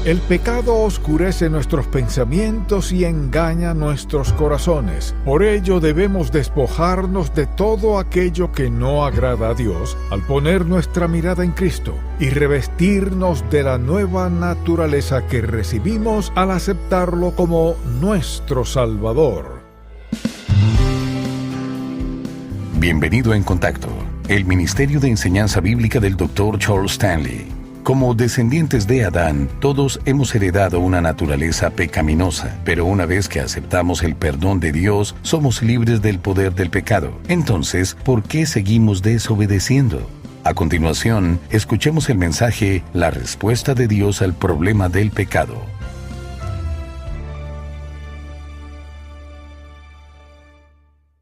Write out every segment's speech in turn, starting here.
El pecado oscurece nuestros pensamientos y engaña nuestros corazones. Por ello debemos despojarnos de todo aquello que no agrada a Dios al poner nuestra mirada en Cristo y revestirnos de la nueva naturaleza que recibimos al aceptarlo como nuestro Salvador. Bienvenido a En Contacto, el Ministerio de Enseñanza Bíblica del Dr. Charles Stanley. Como descendientes de Adán, todos hemos heredado una naturaleza pecaminosa, pero una vez que aceptamos el perdón de Dios, somos libres del poder del pecado. Entonces, ¿por qué seguimos desobedeciendo? A continuación, escuchemos el mensaje La respuesta de Dios al problema del pecado.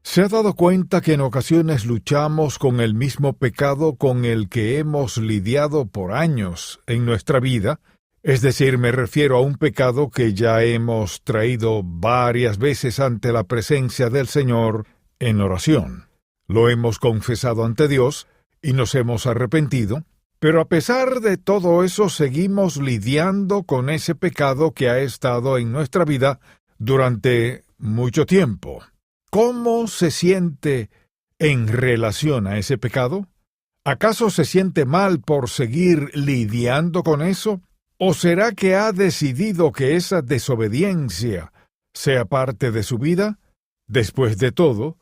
¿Se ha dado cuenta que en ocasiones luchamos con el mismo pecado con el que hemos lidiado por años en nuestra vida? Es decir, me refiero a un pecado que ya hemos traído varias veces ante la presencia del Señor en oración. Lo hemos confesado ante Dios y nos hemos arrepentido, pero a pesar de todo eso seguimos lidiando con ese pecado que ha estado en nuestra vida durante mucho tiempo. ¿Cómo se siente en relación a ese pecado? ¿Acaso se siente mal por seguir lidiando con eso? ¿O será que ha decidido que esa desobediencia sea parte de su vida? Después de todo,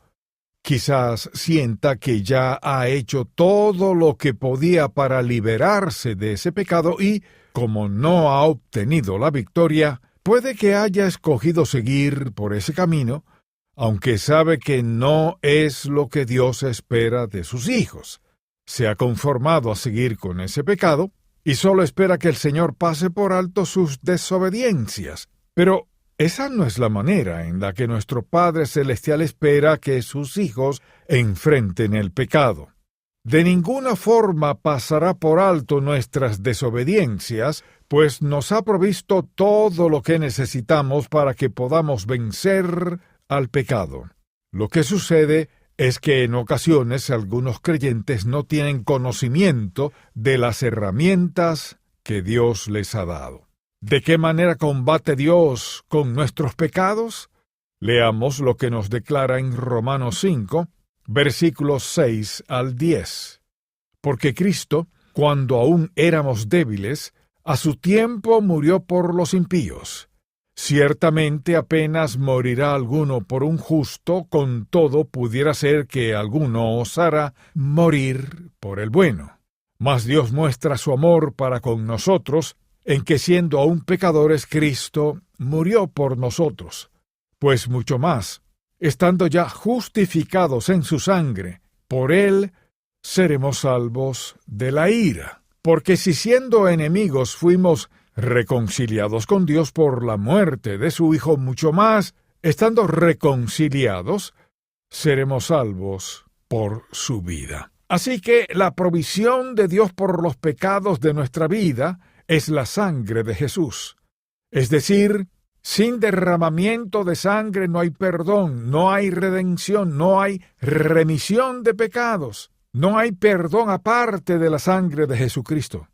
quizás sienta que ya ha hecho todo lo que podía para liberarse de ese pecado y, como no ha obtenido la victoria, puede que haya escogido seguir por ese camino, aunque sabe que no es lo que Dios espera de sus hijos. Se ha conformado a seguir con ese pecado y solo espera que el Señor pase por alto sus desobediencias. Pero esa no es la manera en la que nuestro Padre Celestial espera que sus hijos enfrenten el pecado. De ninguna forma pasará por alto nuestras desobediencias, pues nos ha provisto todo lo que necesitamos para que podamos vencer al pecado. Lo que sucede es que en ocasiones algunos creyentes no tienen conocimiento de las herramientas que Dios les ha dado. ¿De qué manera combate Dios con nuestros pecados? Leamos lo que nos declara en Romanos 5, versículos 6 al 10. Porque Cristo, cuando aún éramos débiles, a su tiempo murió por los impíos. Ciertamente apenas morirá alguno por un justo, con todo pudiera ser que alguno osara morir por el bueno. Mas Dios muestra su amor para con nosotros, en que siendo aún pecadores, Cristo murió por nosotros. Pues mucho más, estando ya justificados en su sangre, por él seremos salvos de la ira. Porque si siendo enemigos fuimos reconciliados con Dios por la muerte de su Hijo, mucho más, estando reconciliados, seremos salvos por su vida. Así que la provisión de Dios por los pecados de nuestra vida es la sangre de Jesús. Es decir, sin derramamiento de sangre no hay perdón, no hay redención, no hay remisión de pecados, no hay perdón aparte de la sangre de Jesucristo.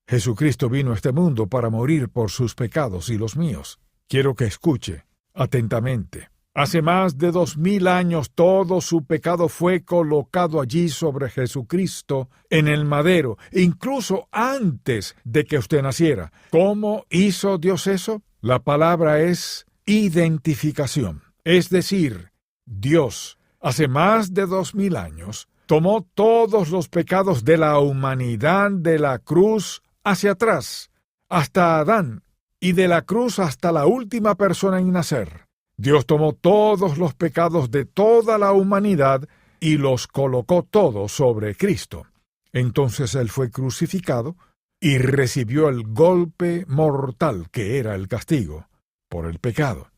Jesucristo vino a este mundo para morir por sus pecados y los míos. Quiero que escuche atentamente. Hace más de 2000 años todo su pecado fue colocado allí sobre Jesucristo en el madero, incluso antes de que usted naciera. ¿Cómo hizo Dios eso? La palabra es identificación. Es decir, Dios, hace más de 2000 años, tomó todos los pecados de la humanidad de la cruz hacia atrás, hasta Adán, y de la cruz hasta la última persona en nacer. Dios tomó todos los pecados de toda la humanidad y los colocó todos sobre Cristo. Entonces Él fue crucificado y recibió el golpe mortal que era el castigo por el pecado.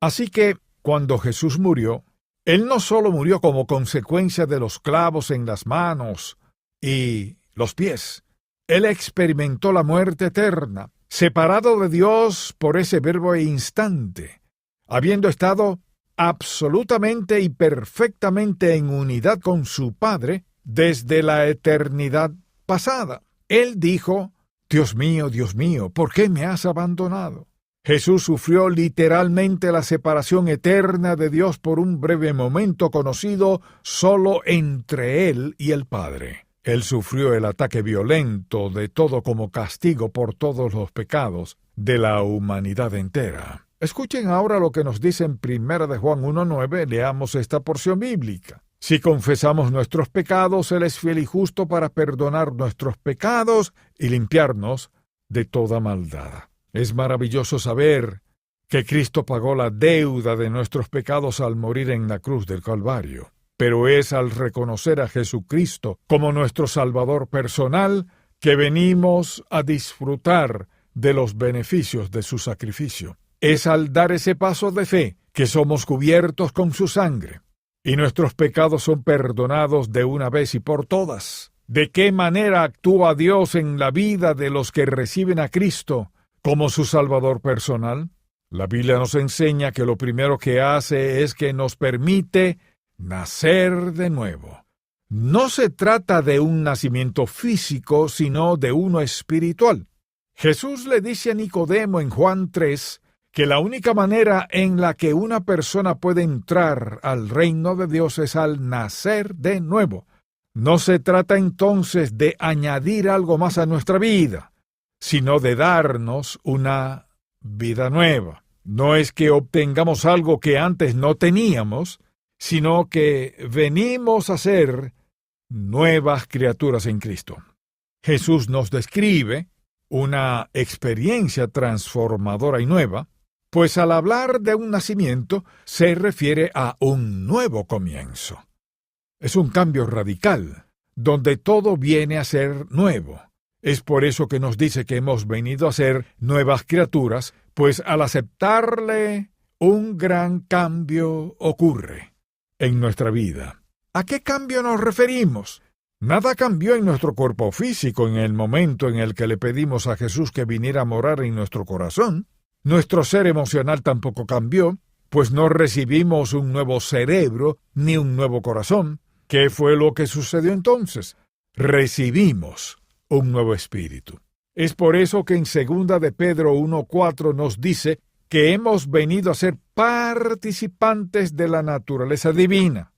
Así que, cuando Jesús murió, Él no solo murió como consecuencia de los clavos en las manos y los pies. Él experimentó la muerte eterna, separado de Dios por ese breve instante, habiendo estado absolutamente y perfectamente en unidad con su Padre desde la eternidad pasada. Él dijo: Dios mío, ¿por qué me has abandonado? Jesús sufrió literalmente la separación eterna de Dios por un breve momento conocido solo entre Él y el Padre. Él sufrió el ataque violento de todo como castigo por todos los pecados de la humanidad entera. Escuchen ahora lo que nos dice en 1 de Juan 1:9, leamos esta porción bíblica. Si confesamos nuestros pecados, Él es fiel y justo para perdonar nuestros pecados y limpiarnos de toda maldad. Es maravilloso saber que Cristo pagó la deuda de nuestros pecados al morir en la cruz del Calvario. Pero es al reconocer a Jesucristo como nuestro Salvador personal que venimos a disfrutar de los beneficios de su sacrificio. Es al dar ese paso de fe que somos cubiertos con su sangre y nuestros pecados son perdonados de una vez y por todas. ¿De qué manera actúa Dios en la vida de los que reciben a Cristo como su Salvador personal? La Biblia nos enseña que lo primero que hace es que nos permite nacer de nuevo. No se trata de un nacimiento físico, sino de uno espiritual. Jesús le dice a Nicodemo en Juan 3 que la única manera en la que una persona puede entrar al reino de Dios es al nacer de nuevo. No se trata entonces de añadir algo más a nuestra vida, sino de darnos una vida nueva. No es que obtengamos algo que antes no teníamos, sino que venimos a ser nuevas criaturas en Cristo. Jesús nos describe una experiencia transformadora y nueva, pues al hablar de un nacimiento se refiere a un nuevo comienzo. Es un cambio radical, donde todo viene a ser nuevo. Es por eso que nos dice que hemos venido a ser nuevas criaturas, pues al aceptarle, un gran cambio ocurre en nuestra vida. ¿A qué cambio nos referimos? Nada cambió en nuestro cuerpo físico en el momento en el que le pedimos a Jesús que viniera a morar en nuestro corazón. Nuestro ser emocional tampoco cambió, pues no recibimos un nuevo cerebro ni un nuevo corazón. ¿Qué fue lo que sucedió entonces? Recibimos un nuevo espíritu. Es por eso que en 2 de Pedro 1:4 nos dice que hemos venido a ser participantes de la naturaleza divina.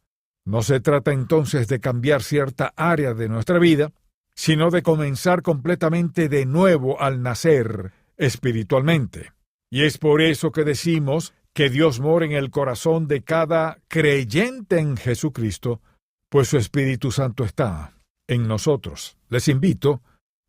No se trata entonces de cambiar cierta área de nuestra vida, sino de comenzar completamente de nuevo al nacer espiritualmente. Y es por eso que decimos que Dios mora en el corazón de cada creyente en Jesucristo, pues su Espíritu Santo está en nosotros. Les invito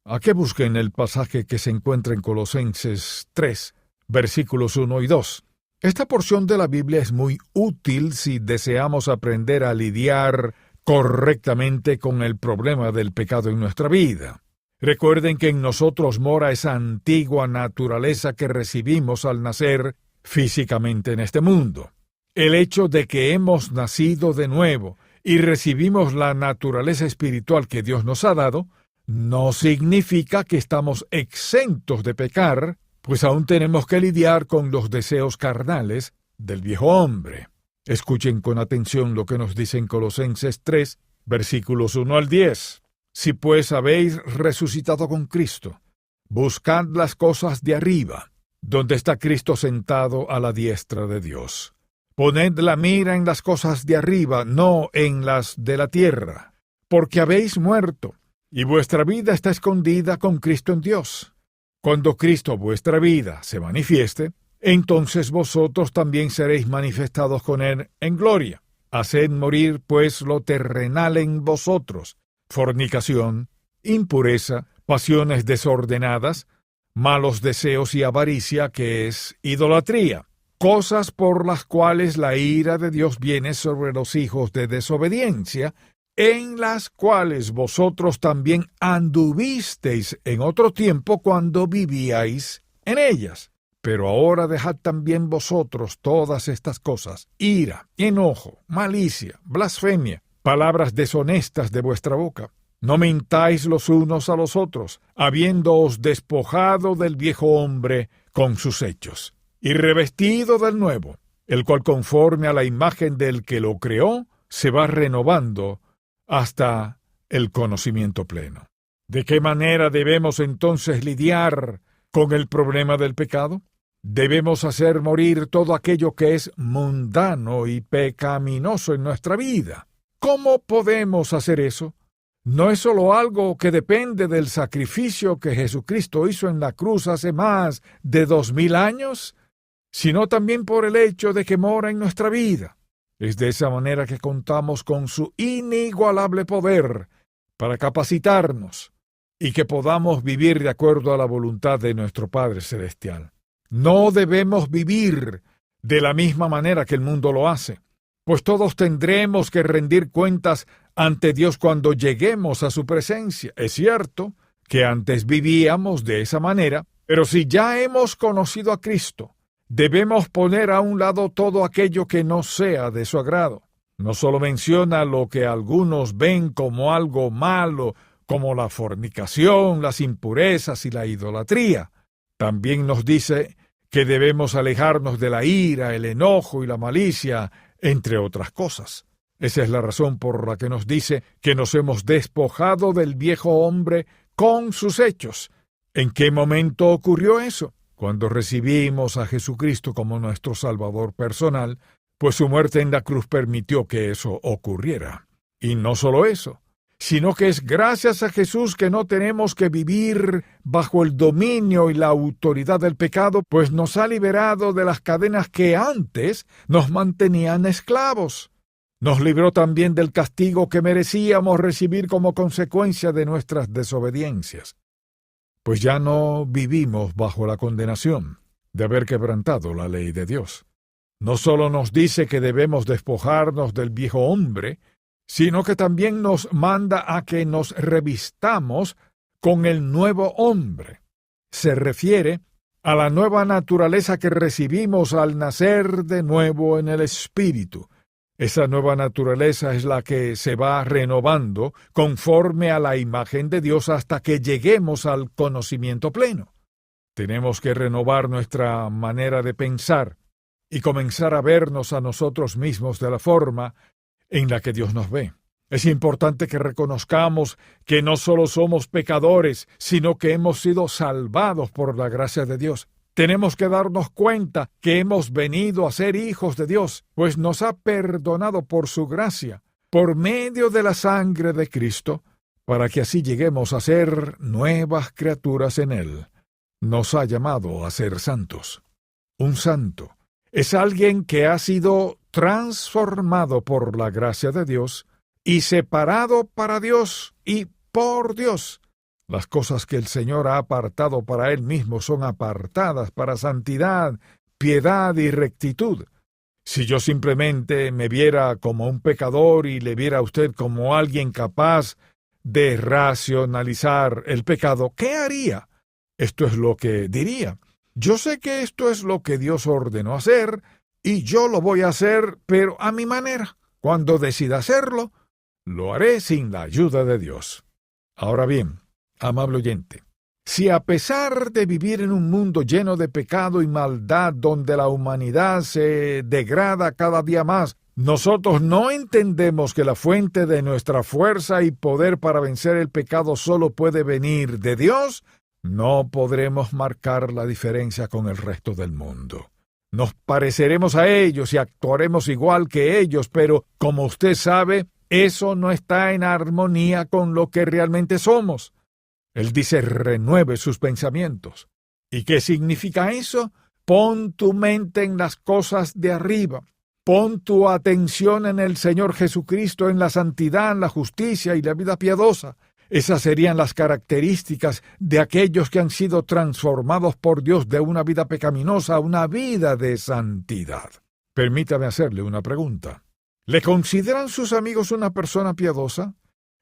a que busquen el pasaje que se encuentra en Colosenses 3, versículos 1 y 2. Esta porción de la Biblia es muy útil si deseamos aprender a lidiar correctamente con el problema del pecado en nuestra vida. Recuerden que en nosotros mora esa antigua naturaleza que recibimos al nacer físicamente en este mundo. El hecho de que hemos nacido de nuevo y recibimos la naturaleza espiritual que Dios nos ha dado, no significa que estamos exentos de pecar, pues aún tenemos que lidiar con los deseos carnales del viejo hombre. Escuchen con atención lo que nos dice en Colosenses 3, versículos 1 al 10. Si pues habéis resucitado con Cristo, buscad las cosas de arriba, donde está Cristo sentado a la diestra de Dios. Poned la mira en las cosas de arriba, no en las de la tierra, porque habéis muerto, y vuestra vida está escondida con Cristo en Dios. Cuando Cristo vuestra vida se manifieste, entonces vosotros también seréis manifestados con Él en gloria. Haced morir, pues, lo terrenal en vosotros: fornicación, impureza, pasiones desordenadas, malos deseos y avaricia, que es idolatría, cosas por las cuales la ira de Dios viene sobre los hijos de desobediencia, en las cuales vosotros también anduvisteis en otro tiempo cuando vivíais en ellas. Pero ahora dejad también vosotros todas estas cosas: ira, enojo, malicia, blasfemia, palabras deshonestas de vuestra boca. No mintáis los unos a los otros, habiéndoos despojado del viejo hombre con sus hechos, y revestido del nuevo, el cual conforme a la imagen del que lo creó, se va renovando hasta el conocimiento pleno. ¿De qué manera debemos entonces lidiar con el problema del pecado? Debemos hacer morir todo aquello que es mundano y pecaminoso en nuestra vida. ¿Cómo podemos hacer eso? No es solo algo que depende del sacrificio que Jesucristo hizo en la cruz hace más de 2000 años, sino también por el hecho de que mora en nuestra vida. Es de esa manera que contamos con su inigualable poder para capacitarnos y que podamos vivir de acuerdo a la voluntad de nuestro Padre Celestial. No debemos vivir de la misma manera que el mundo lo hace, pues todos tendremos que rendir cuentas ante Dios cuando lleguemos a su presencia. Es cierto que antes vivíamos de esa manera, pero si ya hemos conocido a Cristo, debemos poner a un lado todo aquello que no sea de su agrado. No solo menciona lo que algunos ven como algo malo, como la fornicación, las impurezas y la idolatría. También nos dice que debemos alejarnos de la ira, el enojo y la malicia, entre otras cosas. Esa es la razón por la que nos dice que nos hemos despojado del viejo hombre con sus hechos. ¿En qué momento ocurrió eso? Cuando recibimos a Jesucristo como nuestro Salvador personal, pues su muerte en la cruz permitió que eso ocurriera. Y no solo eso, sino que es gracias a Jesús que no tenemos que vivir bajo el dominio y la autoridad del pecado, pues nos ha liberado de las cadenas que antes nos mantenían esclavos. Nos libró también del castigo que merecíamos recibir como consecuencia de nuestras desobediencias, pues ya no vivimos bajo la condenación de haber quebrantado la ley de Dios. No solo nos dice que debemos despojarnos del viejo hombre, sino que también nos manda a que nos revistamos con el nuevo hombre. Se refiere a la nueva naturaleza que recibimos al nacer de nuevo en el Espíritu. Esa nueva naturaleza es la que se va renovando conforme a la imagen de Dios hasta que lleguemos al conocimiento pleno. Tenemos que renovar nuestra manera de pensar y comenzar a vernos a nosotros mismos de la forma en la que Dios nos ve. Es importante que reconozcamos que no solo somos pecadores, sino que hemos sido salvados por la gracia de Dios. Tenemos que darnos cuenta que hemos venido a ser hijos de Dios, pues nos ha perdonado por su gracia, por medio de la sangre de Cristo, para que así lleguemos a ser nuevas criaturas en Él. Nos ha llamado a ser santos. Un santo es alguien que ha sido transformado por la gracia de Dios y separado para Dios y por Dios. Las cosas que el Señor ha apartado para Él mismo son apartadas para santidad, piedad y rectitud. Si yo simplemente me viera como un pecador y le viera a usted como alguien capaz de racionalizar el pecado, ¿qué haría? Esto es lo que diría. Yo sé que esto es lo que Dios ordenó hacer, y yo lo voy a hacer, pero a mi manera. Cuando decida hacerlo, lo haré sin la ayuda de Dios. Ahora bien, amable oyente, si a pesar de vivir en un mundo lleno de pecado y maldad donde la humanidad se degrada cada día más, nosotros no entendemos que la fuente de nuestra fuerza y poder para vencer el pecado solo puede venir de Dios, no podremos marcar la diferencia con el resto del mundo. Nos pareceremos a ellos y actuaremos igual que ellos, pero, como usted sabe, eso no está en armonía con lo que realmente somos. Él dice, renueve sus pensamientos. ¿Y qué significa eso? Pon tu mente en las cosas de arriba. Pon tu atención en el Señor Jesucristo, en la santidad, en la justicia y la vida piadosa. Esas serían las características de aquellos que han sido transformados por Dios de una vida pecaminosa a una vida de santidad. Permítame hacerle una pregunta. ¿Le consideran sus amigos una persona piadosa?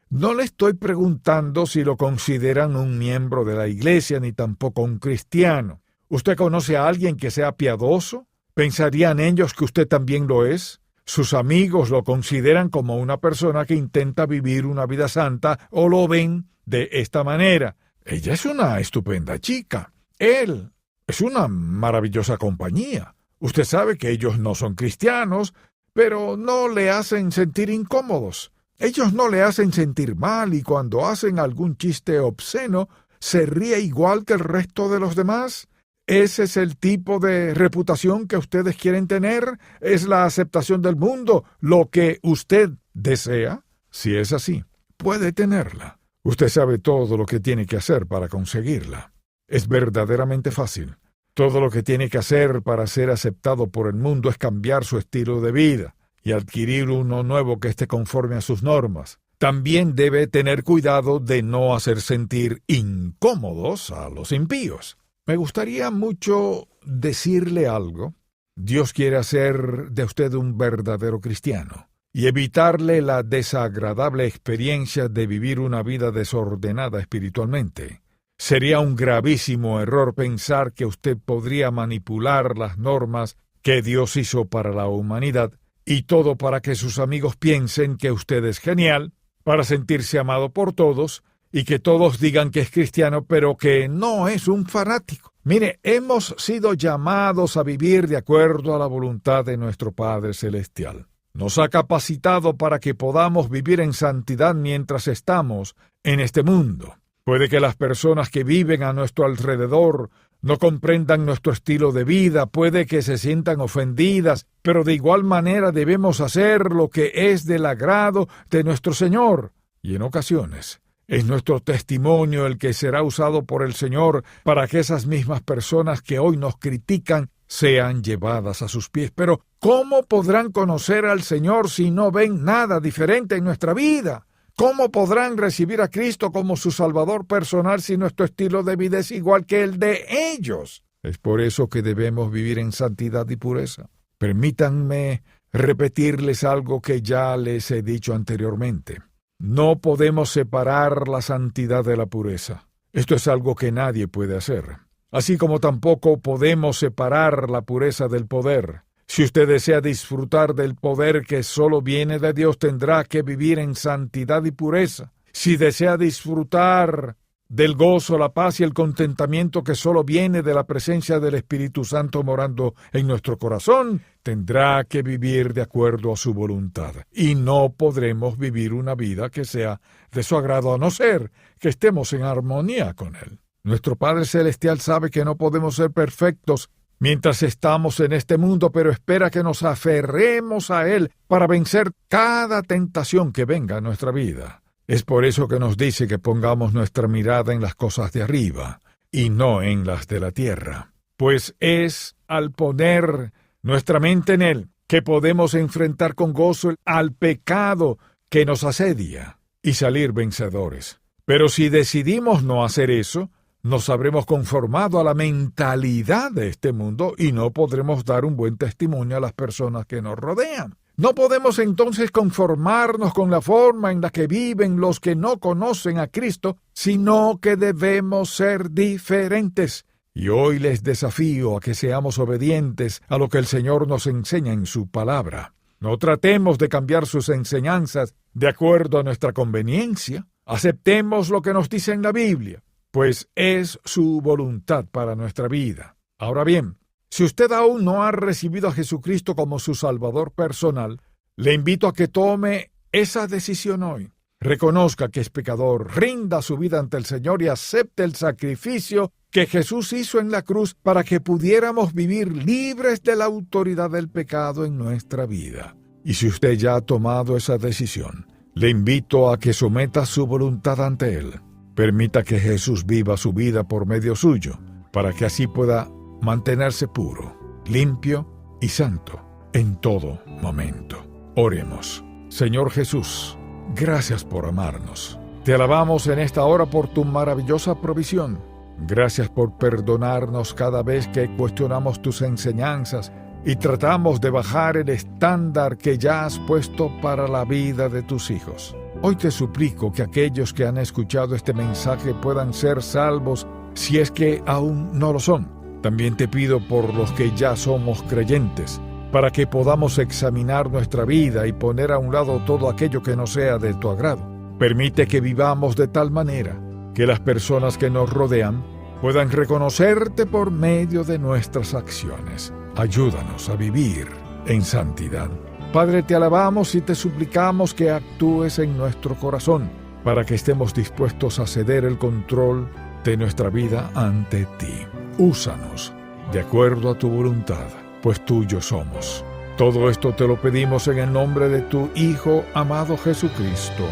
No le estoy preguntando si lo consideran un miembro de la iglesia ni tampoco un cristiano. ¿Usted conoce a alguien que sea piadoso? ¿Pensarían ellos que usted también lo es? Sus amigos lo consideran como una persona que intenta vivir una vida santa o lo ven de esta manera. Ella es una estupenda chica. Él es una maravillosa compañía. Usted sabe que ellos no son cristianos, pero no le hacen sentir incómodos. Ellos no le hacen sentir mal y cuando hacen algún chiste obsceno, se ríe igual que el resto de los demás. ¿Ese es el tipo de reputación que ustedes quieren tener? ¿Es la aceptación del mundo lo que usted desea? Si es así, puede tenerla. Usted sabe todo lo que tiene que hacer para conseguirla. Es verdaderamente fácil. Todo lo que tiene que hacer para ser aceptado por el mundo es cambiar su estilo de vida y adquirir uno nuevo que esté conforme a sus normas. También debe tener cuidado de no hacer sentir incómodos a los impíos. Me gustaría mucho decirle algo. Dios quiere hacer de usted un verdadero cristiano y evitarle la desagradable experiencia de vivir una vida desordenada espiritualmente. Sería un gravísimo error pensar que usted podría manipular las normas que Dios hizo para la humanidad y todo para que sus amigos piensen que usted es genial, para sentirse amado por todos y que todos digan que es cristiano, pero que no es un fanático. Mire, hemos sido llamados a vivir de acuerdo a la voluntad de nuestro Padre Celestial. Nos ha capacitado para que podamos vivir en santidad mientras estamos en este mundo. Puede que las personas que viven a nuestro alrededor no comprendan nuestro estilo de vida, puede que se sientan ofendidas, pero de igual manera debemos hacer lo que es del agrado de nuestro Señor. Y en ocasiones es nuestro testimonio el que será usado por el Señor para que esas mismas personas que hoy nos critican sean llevadas a sus pies. Pero ¿cómo podrán conocer al Señor si no ven nada diferente en nuestra vida? ¿Cómo podrán recibir a Cristo como su Salvador personal si nuestro estilo de vida es igual que el de ellos? Es por eso que debemos vivir en santidad y pureza. Permítanme repetirles algo que ya les he dicho anteriormente. No podemos separar la santidad de la pureza. Esto es algo que nadie puede hacer. Así como tampoco podemos separar la pureza del poder. Si usted desea disfrutar del poder que solo viene de Dios, tendrá que vivir en santidad y pureza. Si desea disfrutar del gozo, la paz y el contentamiento que solo viene de la presencia del Espíritu Santo morando en nuestro corazón, tendrá que vivir de acuerdo a su voluntad. Y no podremos vivir una vida que sea de su agrado a no ser que estemos en armonía con Él. Nuestro Padre Celestial sabe que no podemos ser perfectos mientras estamos en este mundo, pero espera que nos aferremos a Él para vencer cada tentación que venga a nuestra vida. Es por eso que nos dice que pongamos nuestra mirada en las cosas de arriba y no en las de la tierra. Pues es al poner nuestra mente en Él que podemos enfrentar con gozo al pecado que nos asedia y salir vencedores. Pero si decidimos no hacer eso, nos habremos conformado a la mentalidad de este mundo y no podremos dar un buen testimonio a las personas que nos rodean. No podemos entonces conformarnos con la forma en la que viven los que no conocen a Cristo, sino que debemos ser diferentes. Y hoy les desafío a que seamos obedientes a lo que el Señor nos enseña en su palabra. No tratemos de cambiar sus enseñanzas de acuerdo a nuestra conveniencia. Aceptemos lo que nos dice en la Biblia, pues es su voluntad para nuestra vida. Ahora bien, si usted aún no ha recibido a Jesucristo como su Salvador personal, le invito a que tome esa decisión hoy. Reconozca que es pecador, rinda su vida ante el Señor y acepte el sacrificio que Jesús hizo en la cruz para que pudiéramos vivir libres de la autoridad del pecado en nuestra vida. Y si usted ya ha tomado esa decisión, le invito a que someta su voluntad ante Él. Permita que Jesús viva su vida por medio suyo, para que así pueda mantenerse puro, limpio y santo en todo momento. Oremos. Señor Jesús, gracias por amarnos. Te alabamos en esta hora por tu maravillosa provisión. Gracias por perdonarnos cada vez que cuestionamos tus enseñanzas y tratamos de bajar el estándar que ya has puesto para la vida de tus hijos. Hoy te suplico que aquellos que han escuchado este mensaje puedan ser salvos si es que aún no lo son. También te pido por los que ya somos creyentes, para que podamos examinar nuestra vida y poner a un lado todo aquello que no sea de tu agrado. Permite que vivamos de tal manera que las personas que nos rodean puedan reconocerte por medio de nuestras acciones. Ayúdanos a vivir en santidad. Padre, te alabamos y te suplicamos que actúes en nuestro corazón para que estemos dispuestos a ceder el control de nuestra vida ante ti. Úsanos de acuerdo a tu voluntad, pues tuyos somos. Todo esto te lo pedimos en el nombre de tu Hijo amado Jesucristo.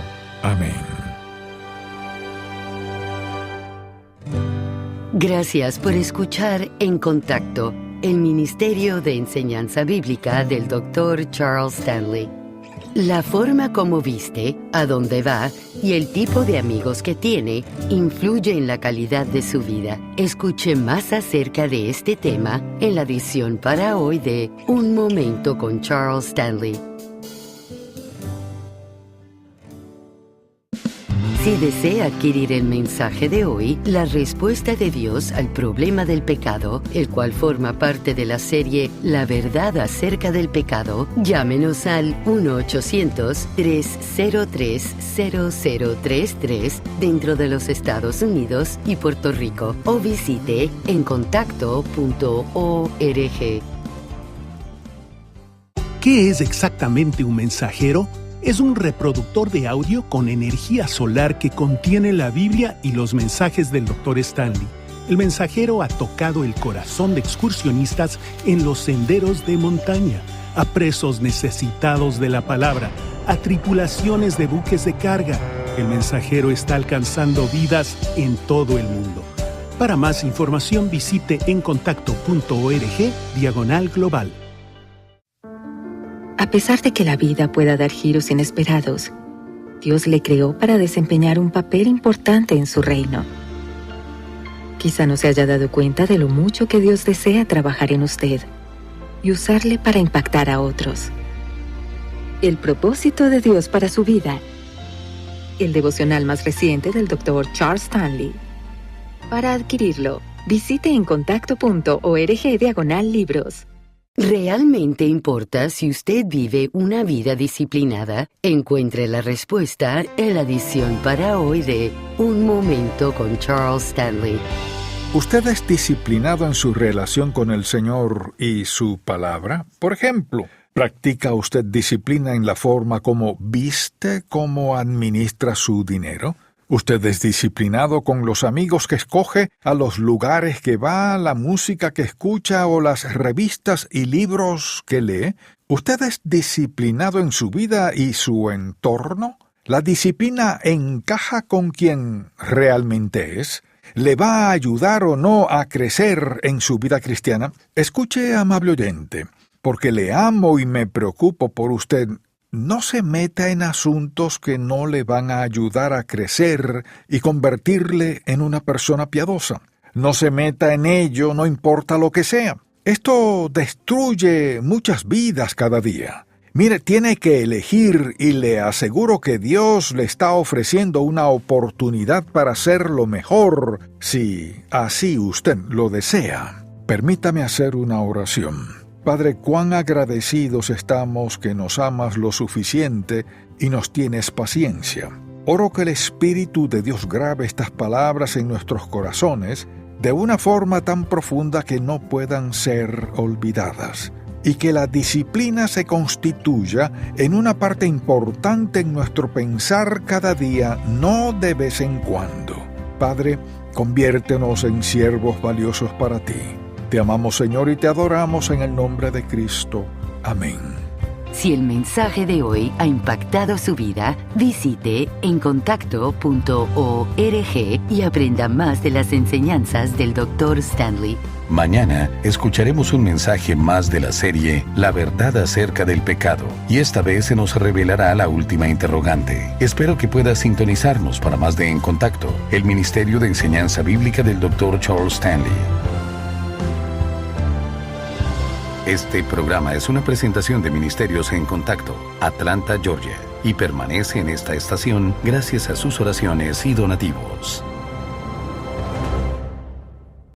Amén. Gracias por escuchar En Contacto, el Ministerio de Enseñanza Bíblica del Dr. Charles Stanley. La forma como viste, a dónde va y el tipo de amigos que tiene influye en la calidad de su vida. Escuche más acerca de este tema en la edición para hoy de Un Momento con Charles Stanley. Si desea adquirir el mensaje de hoy, la respuesta de Dios al problema del pecado, el cual forma parte de la serie La Verdad acerca del Pecado, llámenos al 1-800-303-0033 dentro de los Estados Unidos y Puerto Rico o visite encontacto.org. ¿Qué es exactamente un mensajero? Es un reproductor de audio con energía solar que contiene la Biblia y los mensajes del Dr. Stanley. El mensajero ha tocado el corazón de excursionistas en los senderos de montaña, a presos necesitados de la palabra, a tripulaciones de buques de carga. El mensajero está alcanzando vidas en todo el mundo. Para más información visite encontacto.org/global. A pesar de que la vida pueda dar giros inesperados, Dios le creó para desempeñar un papel importante en su reino. Quizá no se haya dado cuenta de lo mucho que Dios desea trabajar en usted y usarle para impactar a otros. El propósito de Dios para su vida. El devocional más reciente del Dr. Charles Stanley. Para adquirirlo, visite encontacto.org/libros. ¿Realmente importa si usted vive una vida disciplinada? Encuentre la respuesta en la edición para hoy de Un Momento con Charles Stanley. ¿Usted es disciplinado en su relación con el Señor y su palabra? Por ejemplo, ¿practica usted disciplina en la forma como viste, cómo administra su dinero? ¿Usted es disciplinado con los amigos que escoge, a los lugares que va, la música que escucha o las revistas y libros que lee? ¿Usted es disciplinado en su vida y su entorno? ¿La disciplina encaja con quien realmente es? ¿Le va a ayudar o no a crecer en su vida cristiana? Escuche, amable oyente, porque le amo y me preocupo por usted. No se meta en asuntos que no le van a ayudar a crecer y convertirle en una persona piadosa. No se meta en ello, no importa lo que sea. Esto destruye muchas vidas cada día. Mire, tiene que elegir y le aseguro que Dios le está ofreciendo una oportunidad para hacerlo mejor, si así usted lo desea. Permítame hacer una oración. Padre, cuán agradecidos estamos que nos amas lo suficiente y nos tienes paciencia. Oro que el Espíritu de Dios grabe estas palabras en nuestros corazones de una forma tan profunda que no puedan ser olvidadas, y que la disciplina se constituya en una parte importante en nuestro pensar cada día, no de vez en cuando. Padre, conviértenos en siervos valiosos para ti. Te amamos, Señor, y te adoramos en el nombre de Cristo. Amén. Si el mensaje de hoy ha impactado su vida, visite encontacto.org y aprenda más de las enseñanzas del Dr. Stanley. Mañana escucharemos un mensaje más de la serie La Verdad acerca del Pecado, y esta vez se nos revelará la última interrogante. Espero que puedas sintonizarnos para más de En Contacto, el Ministerio de Enseñanza Bíblica del Dr. Charles Stanley. Este programa es una presentación de Ministerios En Contacto, Atlanta, Georgia, y permanece en esta estación gracias a sus oraciones y donativos.